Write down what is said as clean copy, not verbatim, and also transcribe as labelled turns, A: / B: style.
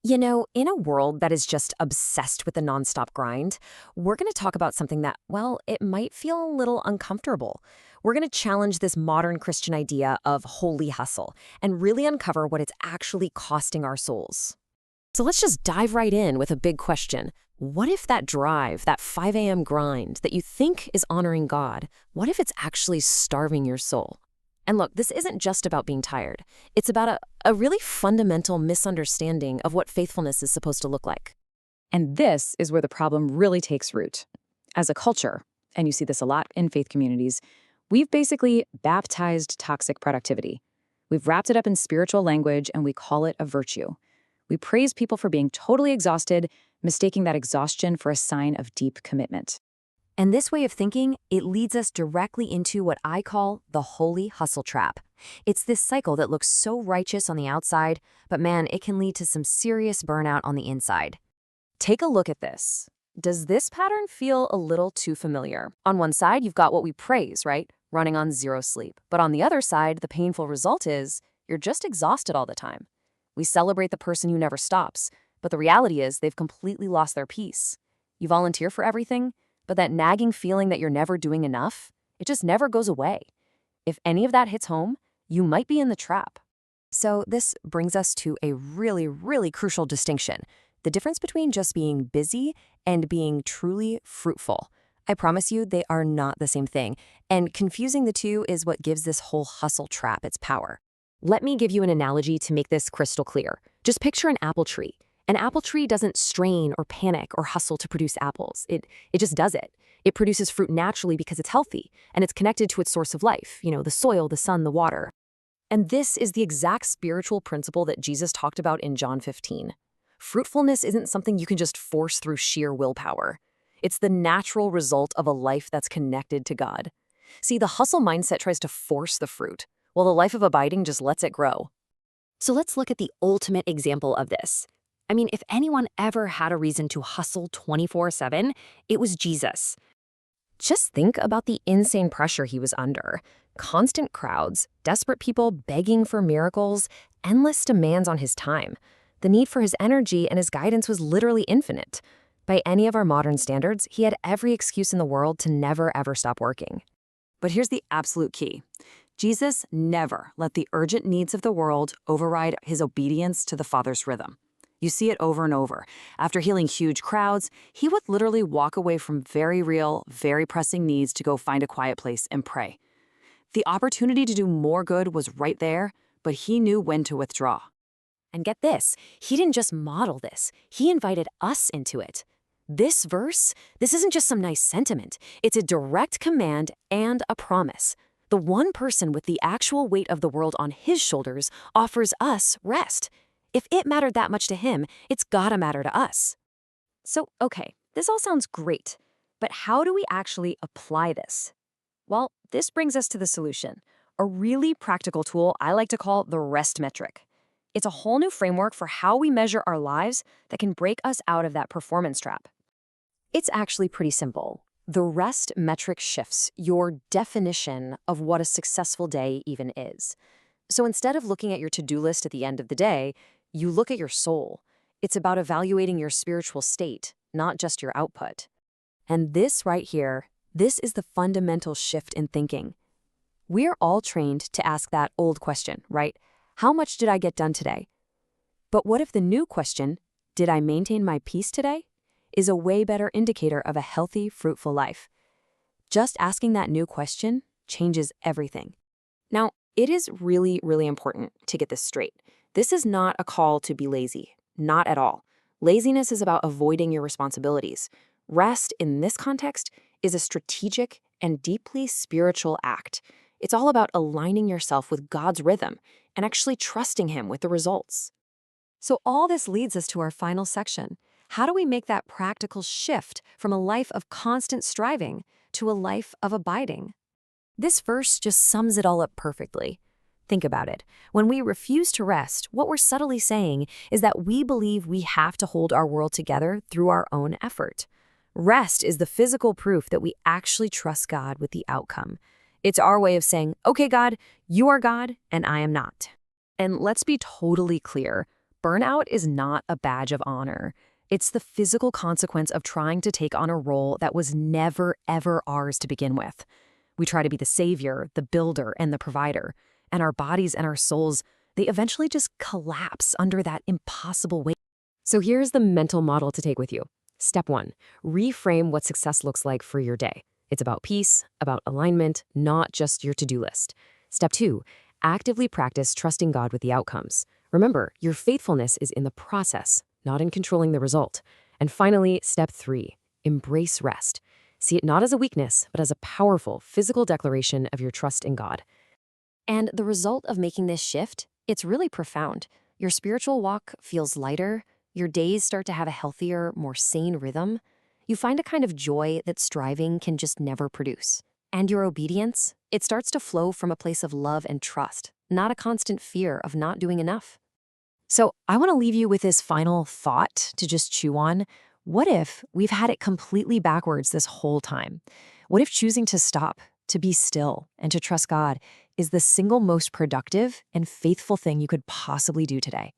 A: In a world that is just obsessed with the nonstop grind, we're going to talk about something that, well, it might feel a little uncomfortable. We're going to challenge this modern Christian idea of holy hustle and really uncover what it's actually costing our souls. So let's just dive right in with a big question. What if that drive, that 5 a.m. grind that you think is honoring God, what if it's actually starving your soul? And look, this isn't just about being tired. It's about a really fundamental misunderstanding of what faithfulness is supposed to look like.
B: And this is where the problem really takes root. As a culture, and you see this a lot in faith communities, we've basically baptized toxic productivity. We've wrapped it up in spiritual language and we call it a virtue. We praise people for being totally exhausted, mistaking that exhaustion for a sign of deep commitment.
A: And this way of thinking, it leads us directly into what I call the holy hustle trap. It's this cycle that looks so righteous on the outside, but man, it can lead to some serious burnout on the inside. Take a look at this. Does this pattern feel a little too familiar? On one side, you've got what we praise, right? Running on zero sleep. But on the other side, the painful result is you're just exhausted all the time. We celebrate the person who never stops, but the reality is they've completely lost their peace. You volunteer for everything, but that nagging feeling that you're never doing enough, it just never goes away. If any of that hits home, you might be in the trap. So this brings us to a really, really crucial distinction. The difference between just being busy and being truly fruitful. I promise you, they are not the same thing. And confusing the two is what gives this whole hustle trap its power. Let me give you an analogy to make this crystal clear. Just picture an apple tree. An apple tree doesn't strain or panic or hustle to produce apples. It just does it. It produces fruit naturally because it's healthy, and it's connected to its source of life, the soil, the sun, the water. And this is the exact spiritual principle that Jesus talked about in John 15. Fruitfulness isn't something you can just force through sheer willpower. It's the natural result of a life that's connected to God. See, the hustle mindset tries to force the fruit, while the life of abiding just lets it grow. So let's look at the ultimate example of this. I mean, if anyone ever had a reason to hustle 24/7, it was Jesus. Just think about the insane pressure he was under. Constant crowds, desperate people begging for miracles, endless demands on his time. The need for his energy and his guidance was literally infinite. By any of our modern standards, he had every excuse in the world to never ever stop working.
B: But here's the absolute key. Jesus never let the urgent needs of the world override his obedience to the Father's rhythm. You see it over and over. After healing huge crowds, he would literally walk away from very real, very pressing needs to go find a quiet place and pray. The opportunity to do more good was right there, but he knew when to withdraw.
A: And get this, he didn't just model this, he invited us into it. This verse, this isn't just some nice sentiment. It's a direct command and a promise. The one person with the actual weight of the world on his shoulders offers us rest. If it mattered that much to him, it's gotta matter to us. So, okay, this all sounds great, but how do we actually apply this? Well, this brings us to the solution, a really practical tool I like to call the rest metric. It's a whole new framework for how we measure our lives that can break us out of that performance trap. It's actually pretty simple. The rest metric shifts your definition of what a successful day even is. So instead of looking at your to-do list at the end of the day, you look at your soul. It's about evaluating your spiritual state, not just your output. And this right here, this is the fundamental shift in thinking. We're all trained to ask that old question, right? How much did I get done today? But what if the new question, did I maintain my peace today, is a way better indicator of a healthy, fruitful life? Just asking that new question changes everything. Now, it is really, really important to get this straight. This is not a call to be lazy, not at all. Laziness is about avoiding your responsibilities. Rest, in this context, is a strategic and deeply spiritual act. It's all about aligning yourself with God's rhythm and actually trusting Him with the results. So all this leads us to our final section. How do we make that practical shift from a life of constant striving to a life of abiding? This verse just sums it all up perfectly. Think about it. When we refuse to rest, what we're subtly saying is that we believe we have to hold our world together through our own effort. Rest is the physical proof that we actually trust God with the outcome. It's our way of saying, okay, God, you are God and I am not. And let's be totally clear. Burnout is not a badge of honor. It's the physical consequence of trying to take on a role that was never, ever ours to begin with. We try to be the savior, the builder, and the provider, and our bodies and our souls, they eventually just collapse under that impossible weight. So here's the mental model to take with you. Step 1, reframe what success looks like for your day. It's about peace, about alignment, not just your to-do list. Step 2, actively practice trusting God with the outcomes. Remember, your faithfulness is in the process, not in controlling the result. And finally, step 3, embrace rest. See it not as a weakness, but as a powerful physical declaration of your trust in God. And the result of making this shift, it's really profound. Your spiritual walk feels lighter, your days start to have a healthier, more sane rhythm. You find a kind of joy that striving can just never produce. And your obedience, it starts to flow from a place of love and trust, not a constant fear of not doing enough. So I want to leave you with this final thought to just chew on. What if we've had it completely backwards this whole time? What if choosing to stop, to be still, and to trust God is the single most productive and faithful thing you could possibly do today?